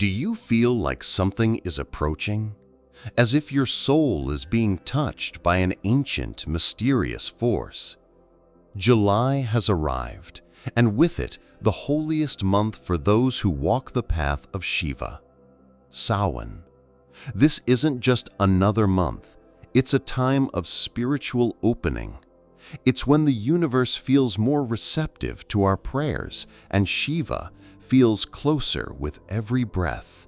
Do you feel like something is approaching? As if your soul is being touched by an ancient, mysterious force? July has arrived, and with it, the holiest month for those who walk the path of Shiva, Sawan. This isn't just another month, it's a time of spiritual opening. It's when the universe feels more receptive to our prayers, and Shiva feels closer with every breath.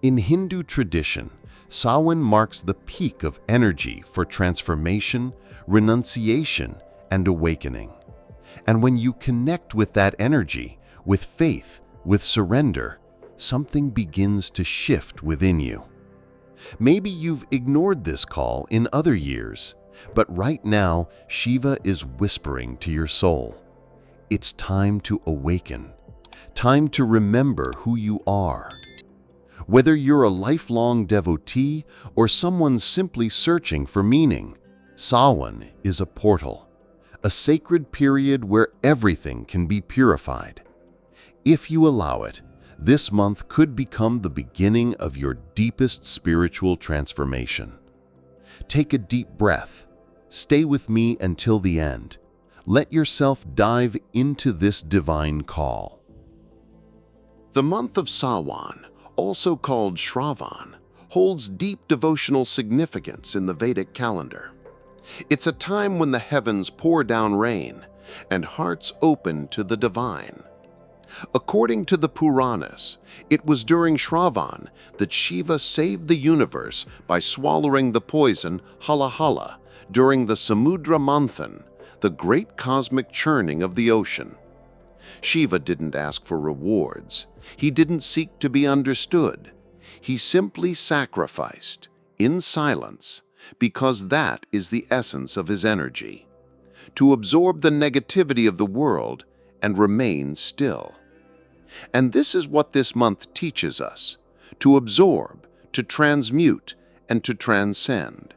In Hindu tradition, Sawan marks the peak of energy for transformation, renunciation, and awakening. And when you connect with that energy, with faith, with surrender, something begins to shift within you. Maybe you've ignored this call in other years, but right now, Shiva is whispering to your soul. It's time to awaken, time to remember who you are. Whether you're a lifelong devotee or someone simply searching for meaning, Sawan is a portal, a sacred period where everything can be purified. If you allow it, this month could become the beginning of your deepest spiritual transformation. Take a deep breath. Stay with me until the end. Let yourself dive into this divine call. The month of Sawan, also called Shravan, holds deep devotional significance in the Vedic calendar. It's a time when the heavens pour down rain and hearts open to the divine. According to the Puranas, it was during Shravan that Shiva saved the universe by swallowing the poison Halahala during the Samudra Manthan, the great cosmic churning of the ocean. Shiva didn't ask for rewards. He didn't seek to be understood. He simply sacrificed, in silence, because that is the essence of his energy, to absorb the negativity of the world and remain still. And this is what this month teaches us: to absorb, to transmute, and to transcend.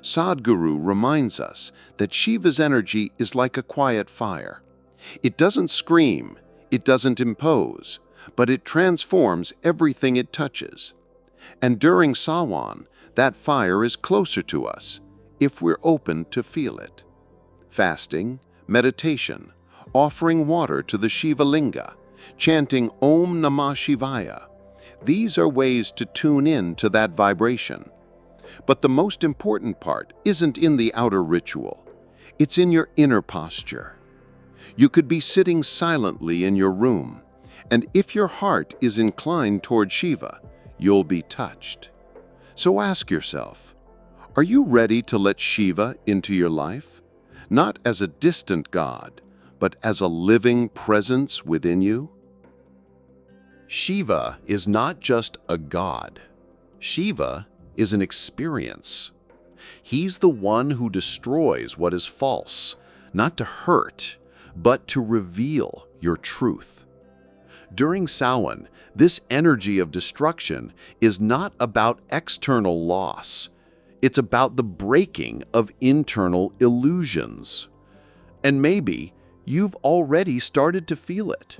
Sadhguru reminds us that Shiva's energy is like a quiet fire. It doesn't scream, it doesn't impose, but it transforms everything it touches. And during Sawan, that fire is closer to us, if we're open to feel it. Fasting, meditation, offering water to the Shiva Linga, chanting Om Namah Shivaya. These are ways to tune in to that vibration. But the most important part isn't in the outer ritual. It's in your inner posture. You could be sitting silently in your room, and if your heart is inclined toward Shiva, you'll be touched. So ask yourself, are you ready to let Shiva into your life? Not as a distant god, but as a living presence within you? Shiva is not just a god. Shiva is an experience. He's the one who destroys what is false, not to hurt, but to reveal your truth. During Sawan, this energy of destruction is not about external loss. It's about the breaking of internal illusions. And maybe you've already started to feel it.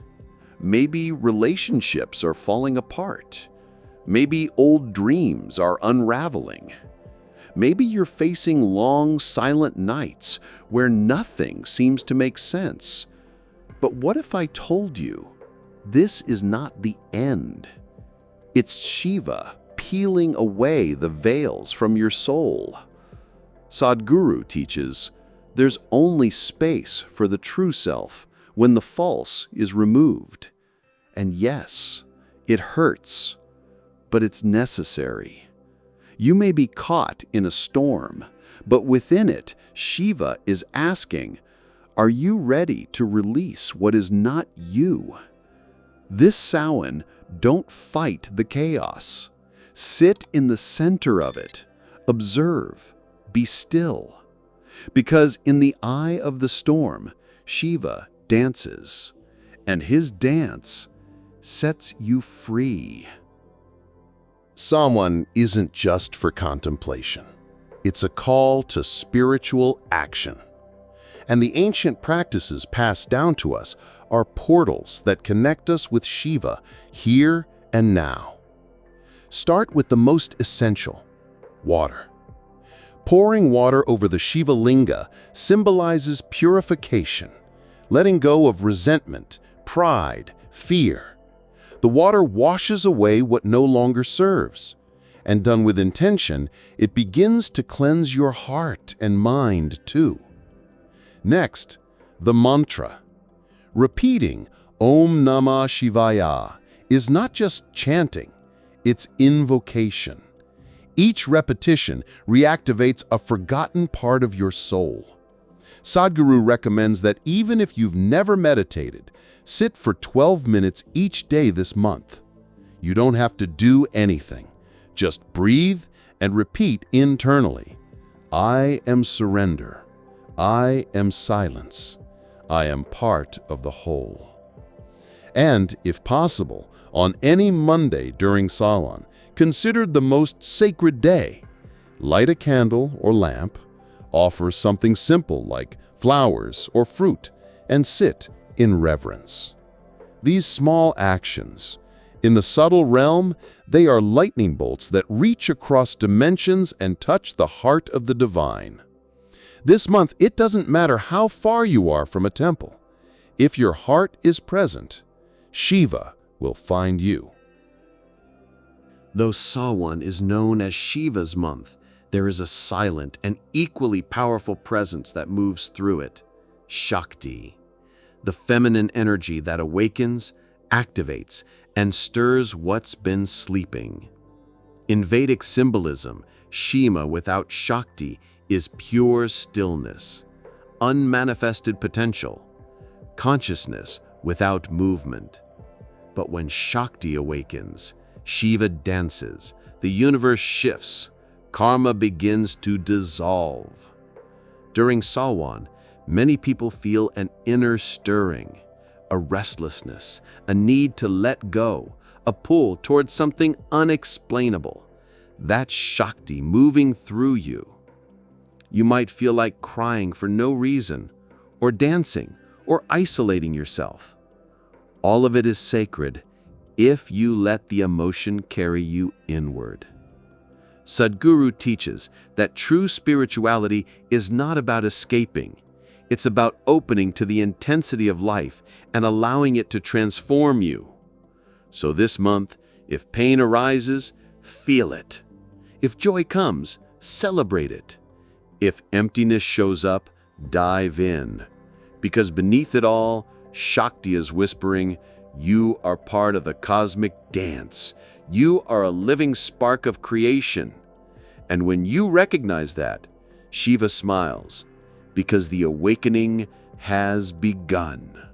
Maybe relationships are falling apart. Maybe old dreams are unraveling. Maybe you're facing long, silent nights where nothing seems to make sense. But what if I told you this is not the end? It's Shiva peeling away the veils from your soul. Sadhguru teaches there's only space for the true self when the false is removed. And yes, it hurts, but it's necessary. You may be caught in a storm, but within it, Shiva is asking, are you ready to release what is not you? This Sawan, don't fight the chaos. Sit in the center of it. Observe. Be still. Because in the eye of the storm, Shiva dances, and his dance sets you free. Sawan isn't just for contemplation. It's a call to spiritual action. And the ancient practices passed down to us are portals that connect us with Shiva here and now. Start with the most essential: water. Pouring water over the Shiva linga symbolizes purification, letting go of resentment, pride, fear. The water washes away what no longer serves, and done with intention, it begins to cleanse your heart and mind too. Next, the mantra. Repeating Om Namah Shivaya is not just chanting, it's invocation. Each repetition reactivates a forgotten part of your soul. Sadhguru recommends that even if you've never meditated, sit for 12 minutes each day this month. You don't have to do anything. Just breathe and repeat internally. I am surrender. I am silence. I am part of the whole. And, if possible, on any Monday during Sawan, considered the most sacred day, light a candle or lamp, offer something simple like flowers or fruit, and sit in reverence. These small actions, in the subtle realm, they are lightning bolts that reach across dimensions and touch the heart of the divine. This month, it doesn't matter how far you are from a temple. If your heart is present, Shiva will find you. Though Sawan is known as Shiva's month, there is a silent and equally powerful presence that moves through it: Shakti, the feminine energy that awakens, activates, and stirs what's been sleeping. In Vedic symbolism, Shiva without Shakti is pure stillness, unmanifested potential, consciousness without movement. But when Shakti awakens, Shiva dances, the universe shifts, karma begins to dissolve. During Sawan, many people feel an inner stirring, a restlessness, a need to let go, a pull towards something unexplainable. That's Shakti moving through you. You might feel like crying for no reason, or dancing, or isolating yourself. All of it is sacred if you let the emotion carry you inward. Sadhguru teaches that true spirituality is not about escaping. It's about opening to the intensity of life and allowing it to transform you. So this month, if pain arises, feel it. If joy comes, celebrate it. If emptiness shows up, dive in. Because beneath it all, Shakti is whispering, you are part of the cosmic dance. You are a living spark of creation. And when you recognize that, Shiva smiles, because the awakening has begun.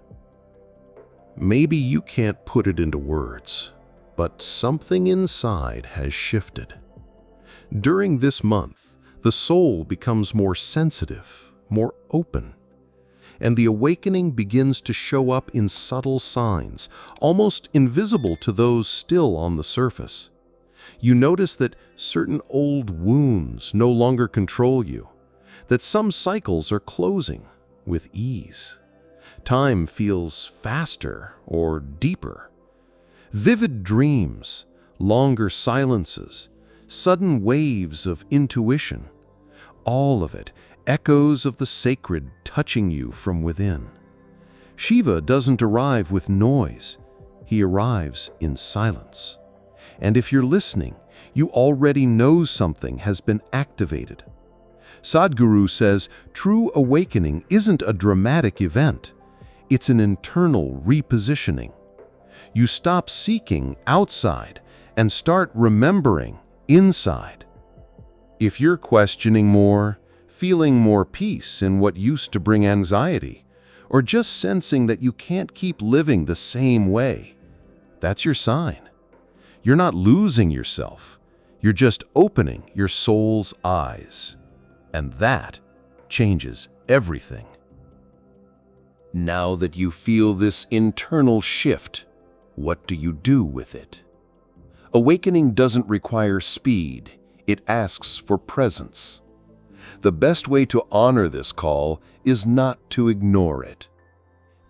Maybe you can't put it into words, but something inside has shifted. During this month, the soul becomes more sensitive, more open, and the awakening begins to show up in subtle signs, almost invisible to those still on the surface. You notice that certain old wounds no longer control you, that some cycles are closing with ease. Time feels faster or deeper. Vivid dreams, longer silences, sudden waves of intuition, all of it echoes of the sacred touching you from within. Shiva doesn't arrive with noise. He arrives in silence. And if you're listening, you already know something has been activated. Sadhguru says true awakening isn't a dramatic event. It's an internal repositioning. You stop seeking outside and start remembering inside. If you're questioning more, feeling more peace in what used to bring anxiety, or just sensing that you can't keep living the same way, that's your sign. You're not losing yourself. You're just opening your soul's eyes. And that changes everything. Now that you feel this internal shift, what do you do with it? Awakening doesn't require speed. It asks for presence. The best way to honor this call is not to ignore it.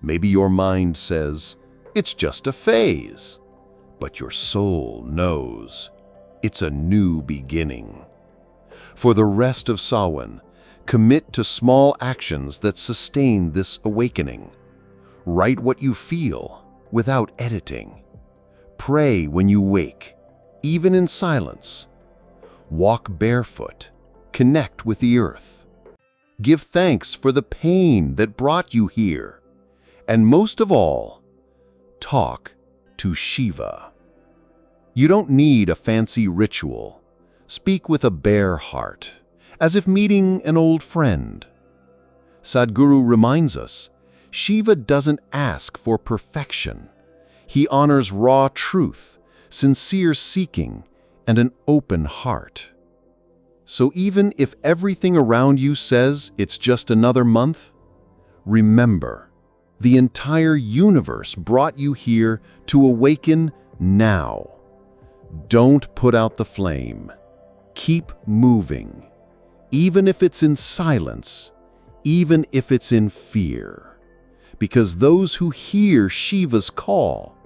Maybe your mind says, it's just a phase. but your soul knows it's a new beginning. For the rest of Sawan, commit to small actions that sustain this awakening. Write what you feel without editing. Pray when you wake, even in silence. Walk barefoot. Connect with the earth. Give thanks for the pain that brought you here. And most of all, talk to Shiva. You don't need a fancy ritual. Speak with a bare heart, as if meeting an old friend. Sadhguru reminds us, Shiva doesn't ask for perfection. He honors raw truth, sincere seeking, and an open heart. So even if everything around you says it's just another month, remember, the entire universe brought you here to awaken now. Don't put out the flame. Keep moving, even if it's in silence, even if it's in fear. Because those who hear Shiva's call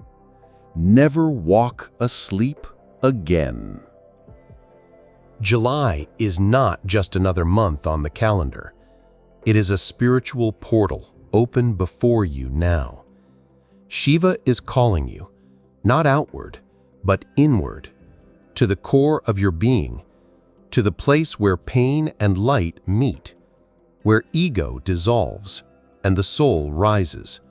never walk asleep again. July is not just another month on the calendar. It is a spiritual portal open before you now. Shiva is calling you, not outward, but inward, to the core of your being, to the place where pain and light meet, where ego dissolves and the soul rises.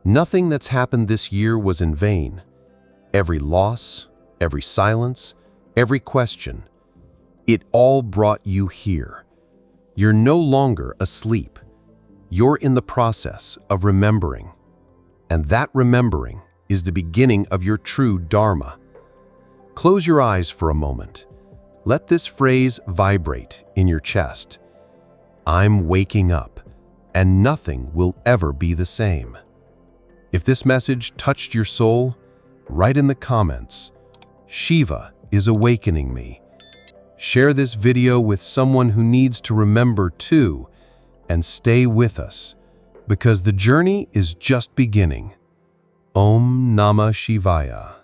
Nothing that's happened this year was in vain. Every loss, every silence, every question, it all brought you here. You're no longer asleep. You're in the process of remembering. And that remembering is the beginning of your true Dharma. Close your eyes for a moment. Let this phrase vibrate in your chest. I'm waking up, and nothing will ever be the same. If this message touched your soul, write in the comments, Shiva is awakening me. Share this video with someone who needs to remember too, and stay with us, because the journey is just beginning. Om Namah Shivaya.